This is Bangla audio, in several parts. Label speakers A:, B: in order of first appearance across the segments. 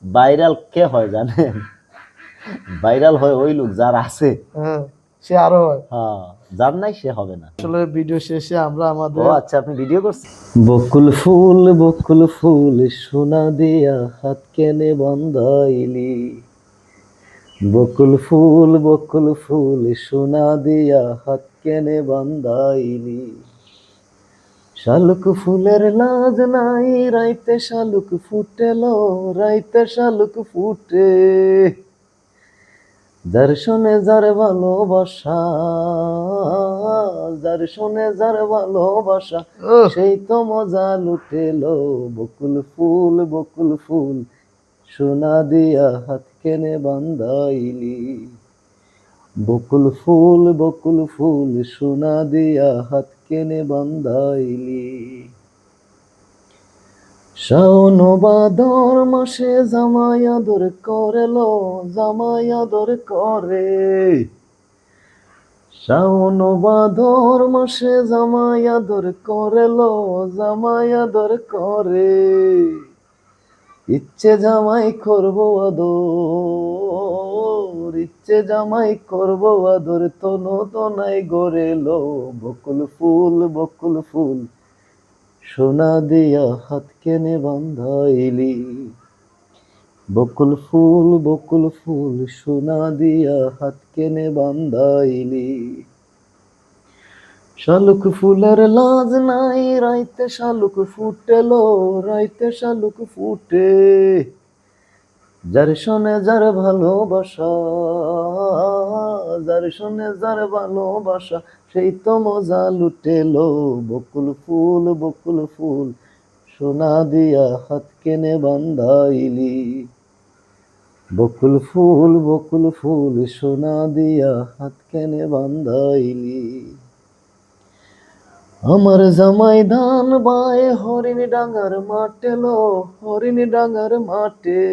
A: ভাইরাল কে হয় জানেন? ভাইরাল হয় ওই লোক যার আছে,
B: সে আরো হয়।
A: যার নাই সে হবে না।
B: আসলে ভিডিও শেষে আমরা আমাদের
A: আচ্ছা, আপনি ভিডিও করছেন? বকুল ফুল সোনা দিয়া হাত কেনে বন্ধাইলি, বকুল ফুল সোনা দিয়া হাত কেনে বন্ধাইলি, শালুক ফুলের লাজ নাই রাইতে শালুক ফুটেলো, রাইতে শালুক ফুটে, যার শোনে যার ভালোবাসা, যার শোনে যার ভালোবাসা, সেই তো মজা লুটেলো। বকুল ফুল সোনা দিয়া হাত কেনে বান্ধাইলি, বকুল ফুল সোনা দিয়া হাত কেনে বান্ধাইলি। শাওন ভাদর মাসে জামাই আদর করেলো, জামাই আদর করে, শাওন ভাদর মাসে জামাই আদর করেলো, জামাই আদর করে, ইচ্ছে জামাই করবো আদর, ইচ্ছে জামাই করবো আদর, তনু তনাই গড়েলো। বকুল ফুল সোনা দিয়া হাত কেনে বান্ধাইলি, বকুল ফুল সোনা দিয়া হাত কেনে বান্ধাইলি, শালুক ফুলের লাজ নাই রাইতে শালুক ফুটেলো, রাইতে শালুক ফুটে, যার শোনে যার ভালোবাসা, যার শোনে যার ভালোবাসা, সেই তো মজা লুটেলো। বকুল ফুল সোনা দিয়া হাত কেনে বান্ধাইলি, বকুল ফুল সোনা দিয়া হাত কেনে বান্ধাইলি। আমার জামাই ধান বায়ে হরিণ ডাঙ্গার মাঠে লো, হরিণ ডাঙ্গার মাঠে,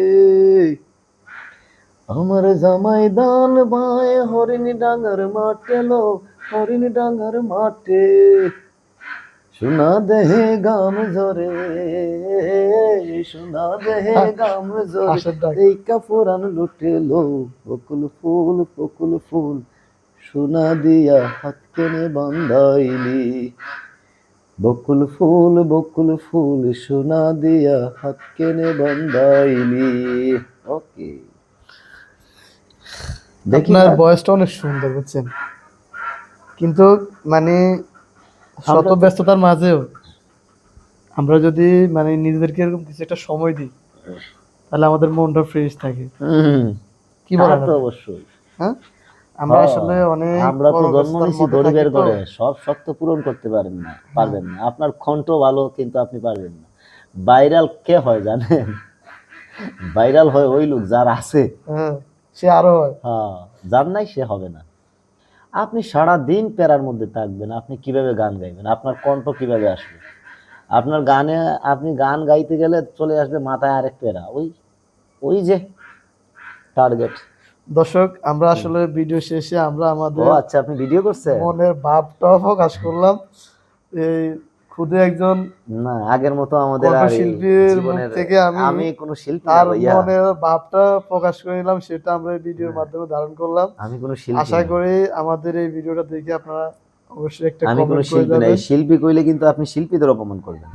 A: আমার জামাই ধান বায়ে হরিণ ডাঙ্গার মাঠে লো, হরিণ ডাঙ্গার মাঠে, সোনা দেহে গাম ঝরে, সোনা দেহে গাম ঝরে, এই কাপুরান লুটেলো। বকুল ফুল সোনা দিয়া হাত কেনে বান্ধাইলি, বকুল ফুল সোনা দিয়া হাত কেনে বান্ধাইলি। ওকে,
B: আপনার বয়সটা অনেক সুন্দর বুঝছেন, কিন্তু মানে শত ব্যস্ততার মাঝেও আমরা যদি মানে নিজেদেরকে এরকম কিছু একটা সময় দিই, তাহলে আমাদের মনটা ফ্রেশ থাকে। কি বলেন?
A: অবশ্যই।
B: হ্যাঁ, আমরা আসলে অনেক
A: আমরা তো জন্ম নিয়েছি গরিবের ঘরে, সব শক্ত পূরণ করতে পারবেন না, পারবেন না। আপনার কণ্ঠ ভালো, কিন্তু আপনি পারবেন না। ভাইরাল কে হয় জানেন? ভাইরাল হয় ওই লোক যার আছে,
B: সে আরো হয়।
A: যার নাই সে হবে না। আপনি সারা দিন প্যারার মধ্যে থাকবেন, আপনি কিভাবে গান গাইবেন? আপনার কণ্ঠ কিভাবে আসবে? আপনার গানে, আপনি গান গাইতে গেলে চলে আসবে মাথায় আরেক প্যারা, ওই যে টার্গেট।
B: দর্শক, আমরা আসলে ভিডিও শেষে আমরা আমাদের
A: আচ্ছা, আপনি ভিডিও করছেন?
B: মনের ভাবটা প্রকাশ করলাম। এই খুদে একজন
A: না, আগের মতো আমাদের আর
B: শিল্পীর মুখ থেকে
A: আমি কোনো শিল্পী না
B: তার
A: ভাইয়া,
B: মনের ভাবটা প্রকাশ করে নিলাম, সেটা আমরা এই ভিডিওর মাধ্যমে ধারণ করলাম।
A: আমি কোনো শিল্পী
B: আশা
A: না।
B: করি আমাদের এই ভিডিওটা দেখে আপনারা অবশ্যই একটা
A: আমি কোনো
B: কমেন্ট করে
A: শিল্পী না।
B: যাবেন।
A: শিল্পী কইলে কিন্তু আপনি শিল্পীদের অপমান করবেন।